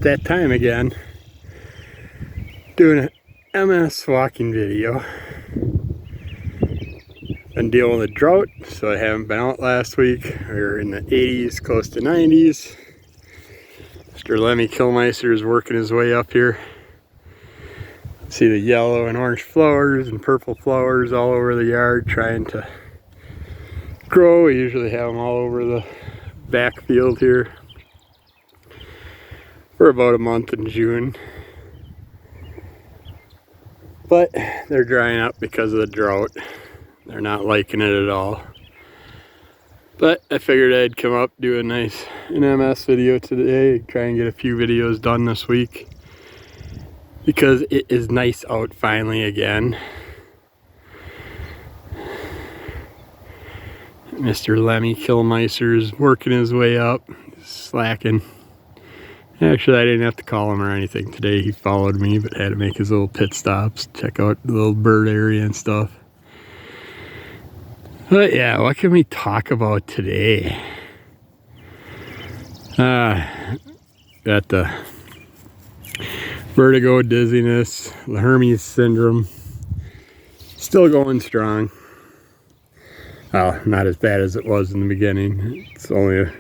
that time again, doing an MS walking video. Been dealing with a drought, so I haven't been out last week. We were in the 80s, close to 90s. Mr. Lemmy Killmeister is working his way up here. See the yellow and orange flowers and purple flowers all over the yard trying to grow. We usually have them all over the backfield here for about a month in June. But they're drying up because of the drought. They're not liking it at all. But I figured I'd come up, do an MS video today, try and get a few videos done this week, because it is nice out finally again. Mr. Lemmy Killmeister is working his way up, slacking. Actually, I didn't have to call him or anything today. He followed me, but had to make his little pit stops, check out the little bird area and stuff. But yeah, what can we talk about today? Got the vertigo, dizziness, the Hermes syndrome. Still going strong. Well, not as bad as it was in the beginning. It's only a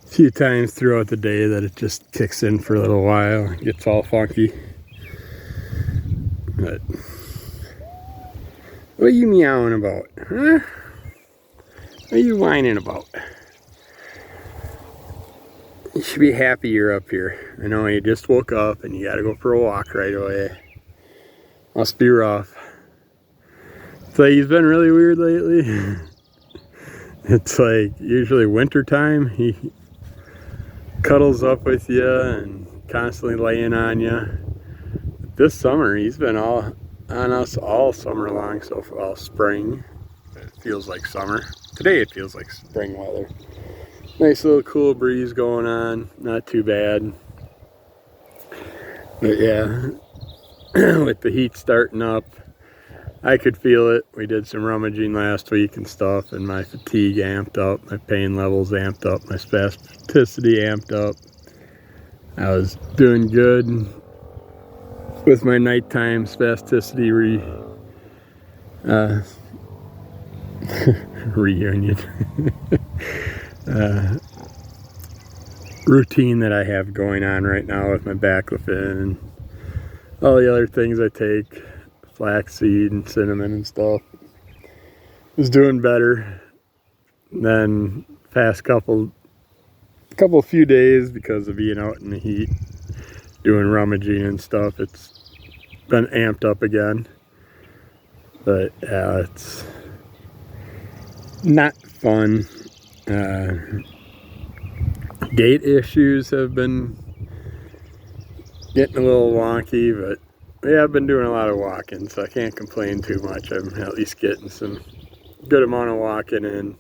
few times throughout the day that it just kicks in for a little while, gets all funky. But what are you meowing about, huh? What are you whining about? You should be happy you're up here. I know you just woke up and you gotta go for a walk right away. Must be rough. So he's been really weird lately. It's like usually winter time, he cuddles up with you and constantly laying on you. This summer he's been all on us all summer long, so for all spring. It feels like summer. Today it feels like spring weather. Nice little cool breeze going on, not too bad. But yeah, with the heat starting up, I could feel it. We did some rummaging last week and stuff, and my fatigue amped up, my pain levels amped up, my spasticity amped up. I was doing good with my nighttime spasticity reunion routine that I have going on right now with my baclofen and all the other things I take, flaxseed and cinnamon and stuff. Was doing better than past few days because of being out in the heat, doing rummaging and stuff. It's been amped up again. But yeah, it's not fun. Gait issues have been getting a little wonky, but yeah, I've been doing a lot of walking, so I can't complain too much. I'm at least getting some good amount of walking in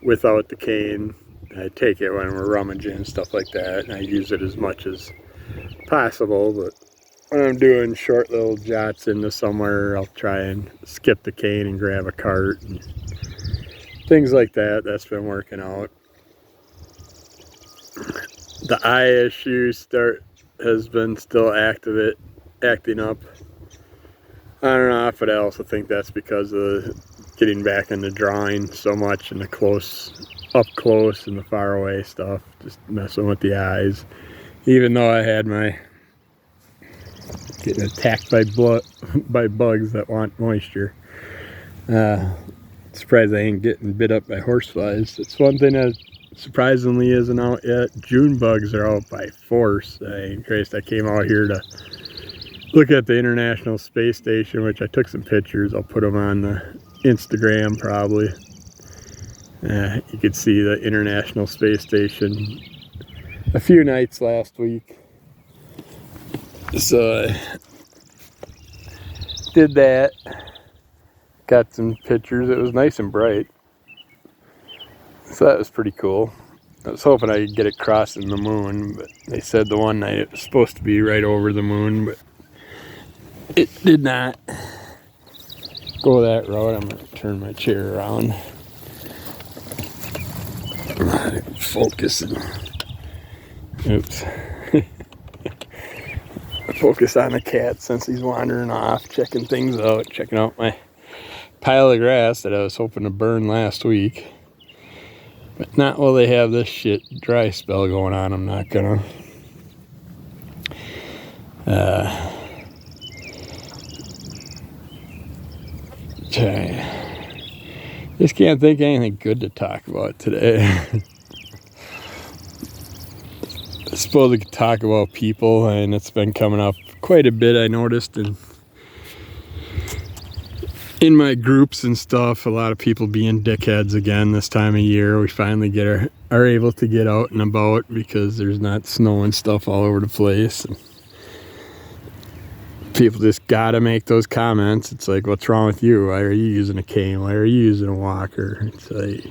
without the cane. I take it when we're rummaging and stuff like that, and I use it as much as possible, but when I'm doing short little jots into somewhere, I'll try and skip the cane and grab a cart and things like that. That's been working out. The eye issue has been still acting up on and off, but I also think that's because of getting back into drawing so much and the up close and the far away stuff, just messing with the eyes. Even though I had getting attacked by bugs that want moisture. Surprised I ain't getting bit up by horseflies. It's one thing that surprisingly isn't out yet. June bugs are out by force. I came out here to look at the International Space Station, which I took some pictures. I'll put them on the Instagram probably. You could see the International Space Station a few nights last week. So I did that. Got some pictures. It was nice and bright. So that was pretty cool. I was hoping I could get it crossing the moon, but they said the one night it was supposed to be right over the moon, but it did not go that route. I'm going to turn my chair around. Focus. Oops. focus on the cat since he's wandering off, checking things out, checking out my pile of grass that I was hoping to burn last week. But not while they have this shit dry spell going on. I'm not gonna. Just can't think of anything good to talk about today. I suppose we could talk about people, and it's been coming up quite a bit, I noticed, and in my groups and stuff, a lot of people being dickheads again this time of year. We finally are able to get out and about because there's not snow and stuff all over the place. And people just gotta make those comments. It's like, what's wrong with you? Why are you using a cane? Why are you using a walker? It's like,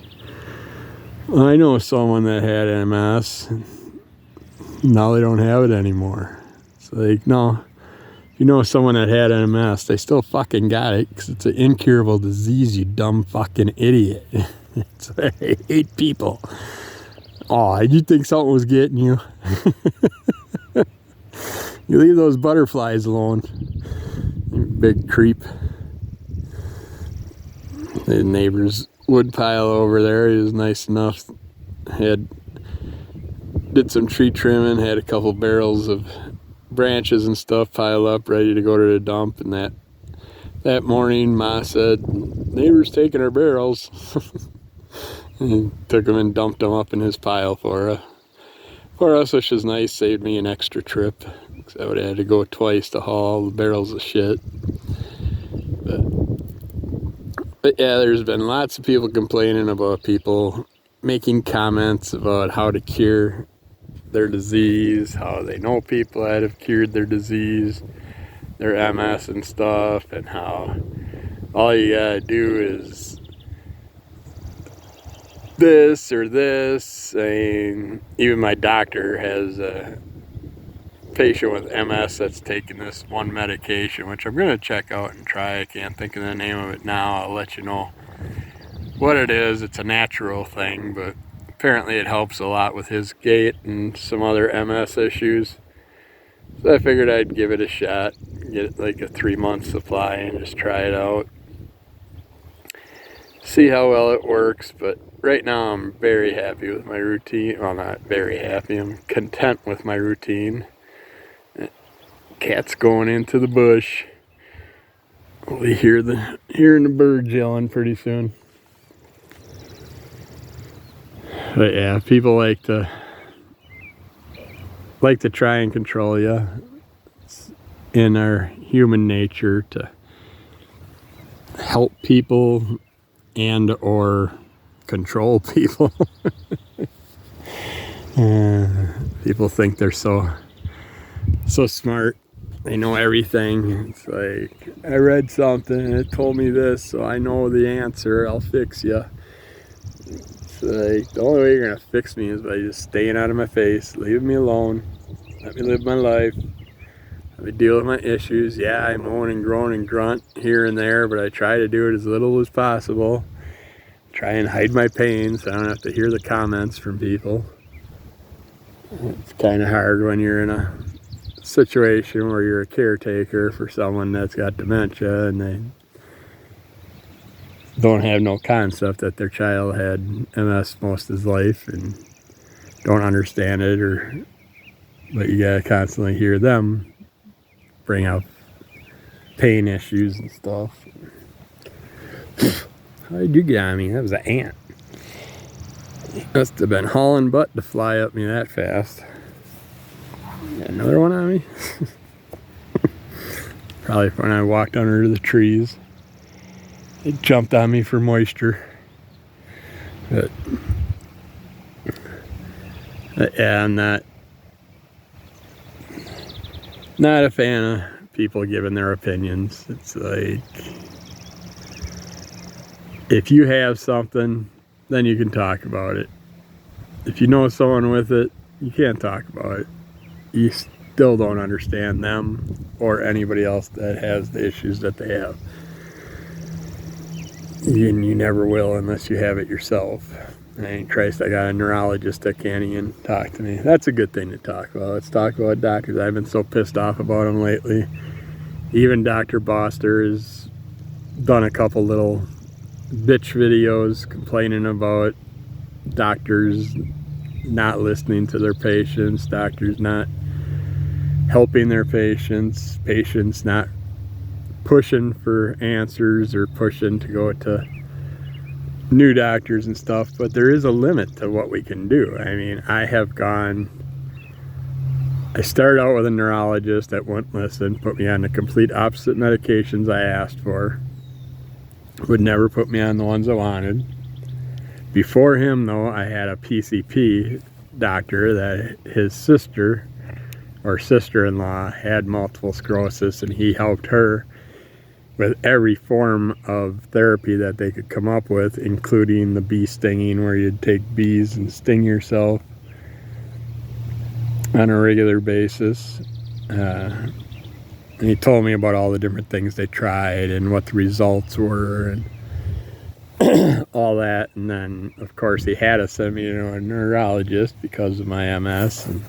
well, I know someone that had MS. Now they don't have it anymore. It's like, no. You know someone that had MS, they still fucking got it because it's an incurable disease, you dumb fucking idiot. I hate people. Oh, you think something was getting you? You leave those butterflies alone, you big creep. The neighbor's wood pile over there, he was nice enough. Did some tree trimming, had a couple barrels of branches and stuff pile up ready to go to the dump, and that morning Ma said, neighbor's taking our barrels. And he took them and dumped them up in his pile for us, which is nice. Saved me an extra trip because I would have had to go twice to haul the barrels of shit. But yeah, there's been lots of people complaining about people making comments about how to cure their disease, how they know people that have cured their disease, their MS and stuff, and how all you gotta do is this or this. And even my doctor has a patient with MS that's taking this one medication, which I'm gonna check out and try. I can't think of the name of it now. I'll let you know what it is. It's a natural thing, but apparently it helps a lot with his gait and some other MS issues. So I figured I'd give it a shot, get like a 3-month supply and just try it out. See how well it works, but right now I'm very happy with my routine. Well, not very happy, I'm content with my routine. Cat's going into the bush. We'll be hearing the birds yelling pretty soon. But yeah, people like to try and control you. It's in our human nature to help people and or control people. People think they're so smart. They know everything. It's like, I read something and it told me this, so I know the answer. I'll fix you. Like, the only way you're gonna fix me is by just staying out of my face, leaving me alone, let me live my life, let me deal with my issues. Yeah, I moan and groan and grunt here and there, but I try to do it as little as possible. Try and hide my pain so I don't have to hear the comments from people. It's kind of hard when you're in a situation where you're a caretaker for someone that's got dementia and they don't have no concept that their child had MS most of his life and don't understand it, but you gotta constantly hear them bring up pain issues and stuff. How did you get on me? That was an ant. Must have been hauling butt to fly up me that fast. Got another one on me. Probably when I walked under the trees. It jumped on me for moisture. But yeah, I'm not a fan of people giving their opinions. It's like, if you have something, then you can talk about it. If you know someone with it, you can't talk about it. You still don't understand them or anybody else that has the issues that they have. And you never will unless you have it yourself. And Christ, I got a neurologist that can't even talk to me. That's a good thing to talk about. Let's talk about doctors. I've been so pissed off about them lately. Even Dr. Boster has done a couple little bitch videos complaining about doctors not listening to their patients, doctors not helping their patients, patients not pushing for answers or pushing to go to new doctors and stuff. But there is a limit to what we can do. I mean, I started out with a neurologist that wouldn't listen, put me on the complete opposite medications I asked for, would never put me on the ones I wanted. Before him, though, I had a PCP doctor that his sister or sister-in-law had multiple sclerosis, and he helped her with every form of therapy that they could come up with, including the bee stinging, where you'd take bees and sting yourself on a regular basis. And he told me about all the different things they tried and what the results were and all that. And then, of course, he had to send me to a neurologist because of my MS and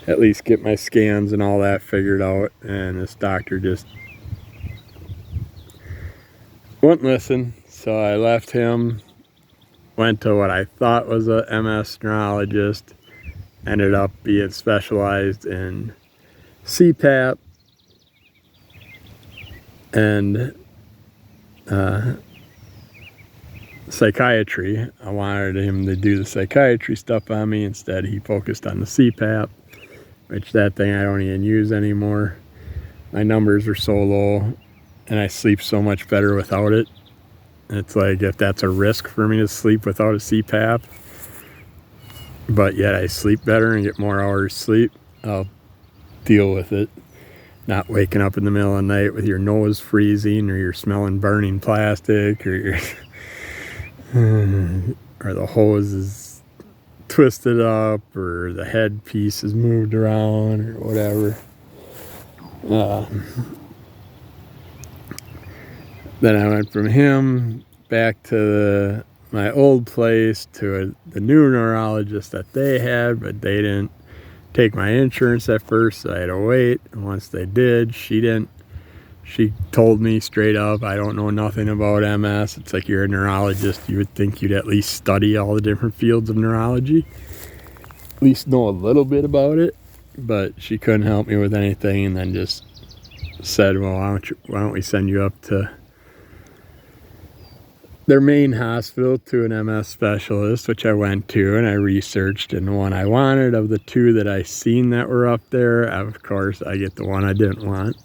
at least get my scans and all that figured out. And this doctor just wouldn't listen. So I left him, went to what I thought was a MS neurologist, ended up being specialized in CPAP and psychiatry. I wanted him to do the psychiatry stuff on me. Instead, he focused on the CPAP, which that thing I don't even use anymore. My numbers are so low and I sleep so much better without it. It's like, if that's a risk for me to sleep without a CPAP, but yet I sleep better and get more hours sleep, I'll deal with it. Not waking up in the middle of the night with your nose freezing, or you're smelling burning plastic, or you're or the hose is twisted up, or the headpiece is moved around, or whatever. Then I went from him back to my old place to the new neurologist that they had, but they didn't take my insurance at first, so I had to wait. And once they did, she told me straight up, I don't know nothing about MS. It's like, you're a neurologist, you would think you'd at least study all the different fields of neurology, at least know a little bit about it. But she couldn't help me with anything, and then just said, well, why don't we send you up to their main hospital to an MS specialist, which I went to, and I researched, and the one I wanted of the two that I seen that were up there, of course, I get the one I didn't want.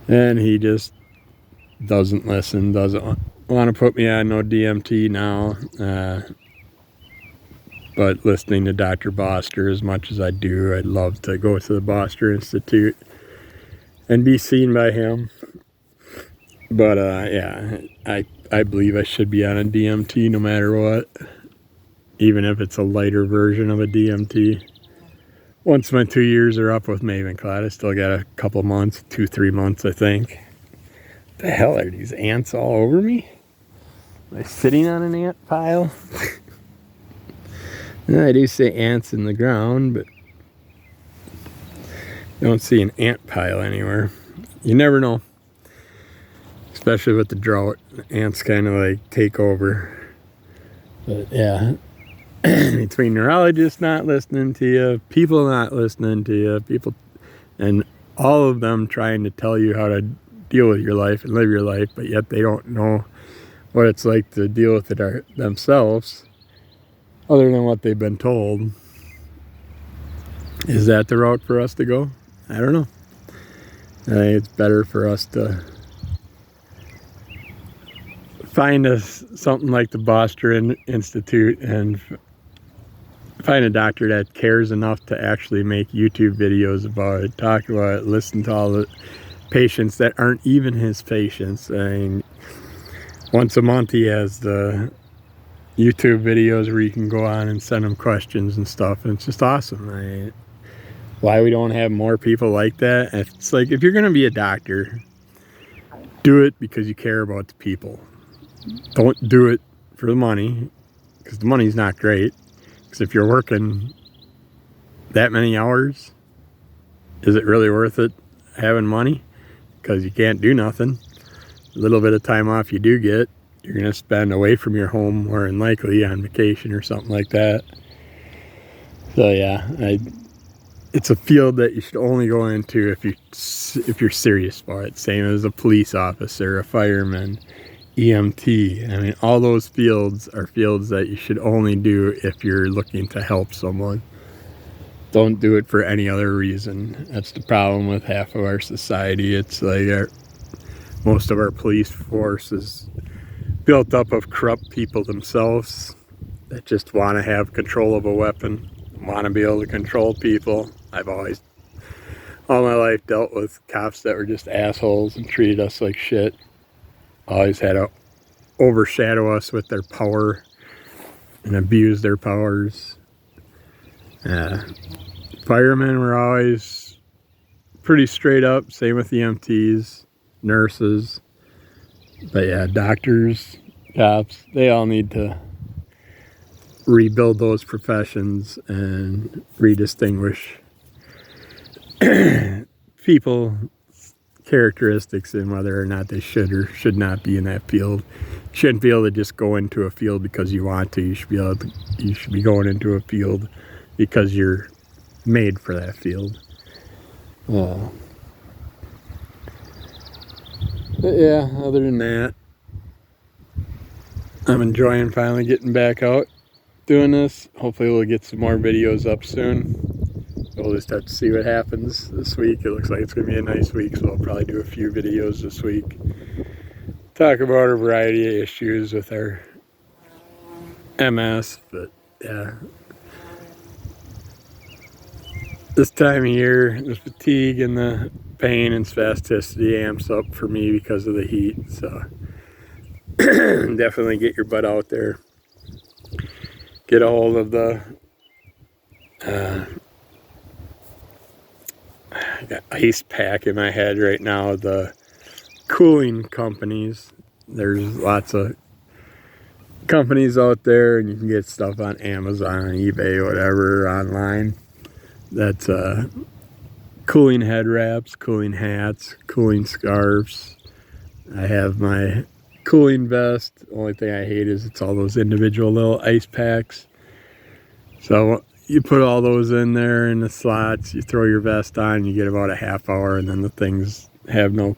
And he just doesn't listen, doesn't want to put me on no DMT now. But listening to Dr. Boster as much as I do, I'd love to go to the Boster Institute and be seen by him. But yeah, I believe I should be on a DMT no matter what, even if it's a lighter version of a DMT. Once my 2 years are up with Mavenclad, I still got a couple months, 2-3 months, I think. What the hell are these ants all over me? Am I sitting on an ant pile? I do say ants in the ground, but I don't see an ant pile anywhere. You never know. Especially with the drought, ants kind of like take over. But yeah, between neurologists not listening to you, people not listening to you, people, and all of them trying to tell you how to deal with your life and live your life, but yet they don't know what it's like to deal with it themselves, other than what they've been told. Is that the route for us to go? I don't know. I think it's better for us to find something like the Boster Institute and find a doctor that cares enough to actually make YouTube videos about it, talk about it, listen to all the patients that aren't even his patients. I mean, once a month he has the YouTube videos where you can go on and send him questions and stuff, and it's just awesome. I mean, why we don't have more people like that? It's like, if you're going to be a doctor, do it because you care about the people. Don't do it for the money, because the money's not great. Because if you're working that many hours, is it really worth it having money? Because you can't do nothing. A little bit of time off you do get, you're going to spend away from your home more than likely on vacation or something like that. So yeah, it's a field that you should only go into if you're serious about it. Same as a police officer, a fireman, EMT. I mean, all those fields are fields that you should only do if you're looking to help someone. Don't do it for any other reason. That's the problem with half of our society. It's like most of our police force is built up of corrupt people themselves that just want to have control of a weapon, want to be able to control people. I've always, all my life, dealt with cops that were just assholes and treated us like shit. Always had to overshadow us with their power and abuse their powers. Firemen were always pretty straight up, same with EMTs, nurses. But yeah, doctors, cops, they all need to rebuild those professions and redistinguish people characteristics and whether or not they should or should not be in that field. You shouldn't be able to just go into a field because you want to. You should be going into a field because you're made for that field. But yeah, other than that, I'm enjoying finally getting back out doing this. Hopefully we'll get some more videos up soon. We'll just have to see what happens this week. It looks like it's going to be a nice week, so I'll probably do a few videos this week. Talk about a variety of issues with our MS, but yeah. This time of year, the fatigue and the pain and spasticity amps up for me because of the heat, so definitely get your butt out there. Get a hold of the I got ice pack in my head right now, the cooling companies. There's lots of companies out there, and you can get stuff on Amazon, eBay, whatever, online. That's cooling head wraps, cooling hats, cooling scarves. I have my cooling vest. The only thing I hate is it's all those individual little ice packs. So you put all those in there in the slots, you throw your vest on, you get about a half hour, and then the things have no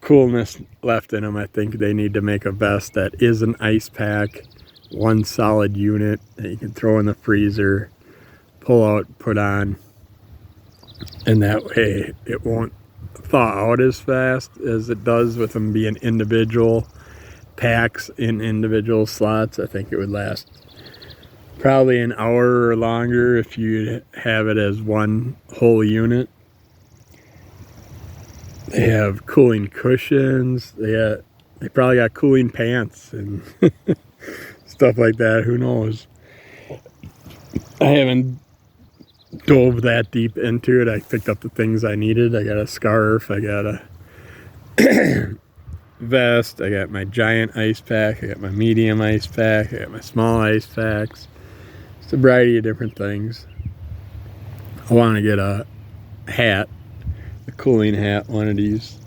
coolness left in them. I think they need to make a vest that is an ice pack, one solid unit that you can throw in the freezer, pull out, put on, and that way it won't thaw out as fast as it does with them being individual packs in individual slots. I think it would last probably an hour or longer if you have it as one whole unit. They have cooling cushions. They probably got cooling pants and stuff like that. Who knows? I haven't dove that deep into it. I picked up the things I needed. I got a scarf. I got a vest. I got my giant ice pack. I got my medium ice pack. I got my small ice packs. It's a variety of different things. I want to get a hat, a cooling hat, one of these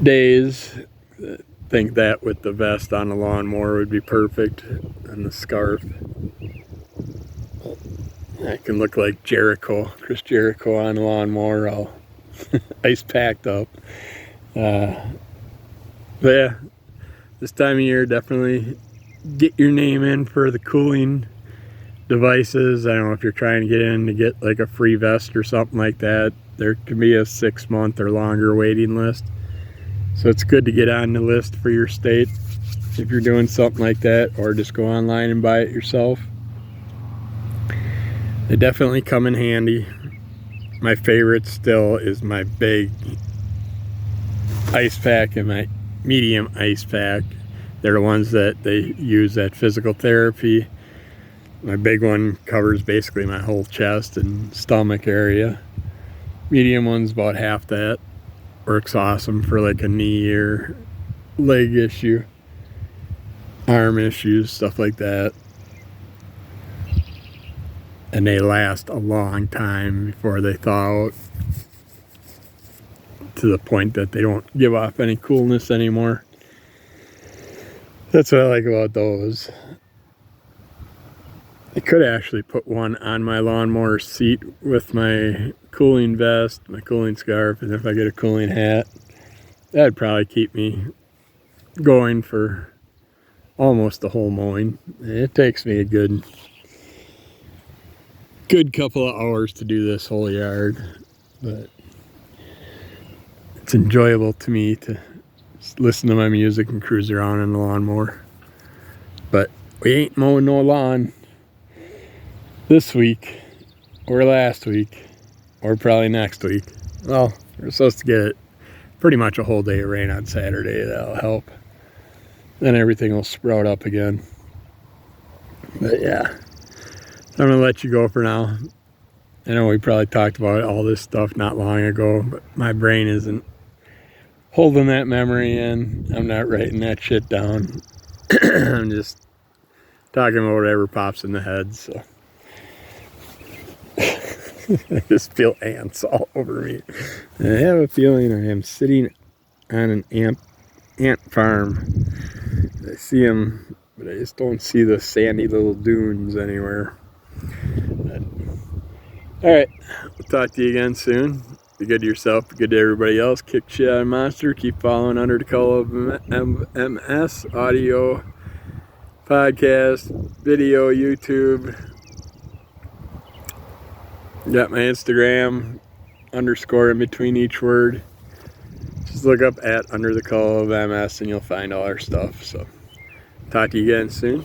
days. I think that with the vest on the lawnmower would be perfect, and the scarf. I can look like Chris Jericho on the lawnmower, all ice packed up. But yeah, this time of year, definitely get your name in for the cooling devices. I don't know if you're trying to get in to get like a free vest or something like that. There can be a 6-month or longer waiting list. So it's good to get on the list for your state if you're doing something like that, or just go online and buy it yourself. They definitely come in handy. My favorite still is my big ice pack and my medium ice pack. They're the ones that they use at physical therapy. My big one covers basically my whole chest and stomach area. Medium one's about half that. Works awesome for like a knee or leg issue. arm issues, stuff like that. And they last a long time before they thaw out to the point that they don't give off any coolness anymore. That's what I like about those. I could actually put one on my lawnmower seat with my cooling vest, my cooling scarf, and if I get a cooling hat, that'd probably keep me going for almost the whole mowing. It takes me a good couple of hours to do this whole yard, but it's enjoyable to me to just listen to my music and cruise around in the lawnmower. But we ain't mowing no lawn this week or last week or probably next week. Well, we're supposed to get pretty much a whole day of rain on Saturday. That'll help. Then everything will sprout up again. But yeah, I'm gonna let you go for now. I know we probably talked about all this stuff not long ago, but my brain isn't holding that memory in. I'm not writing that shit down. I'm just talking about whatever pops in the head, so. I just feel ants all over me. And I have a feeling I am sitting on an ant farm. I see them, but I just don't see the sandy little dunes anywhere. But, all right, we'll talk to you again soon. Be good to yourself, be good to everybody else. Kick shit out of Monster. Keep following Under the Color of MS, audio, podcast, video, YouTube. Got my Instagram, underscore in between each word. Just look up at Under the Color of MS and you'll find all our stuff. So, talk to you again soon.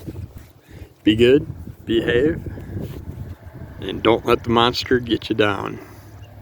Be good, behave, and don't let the monster get you down.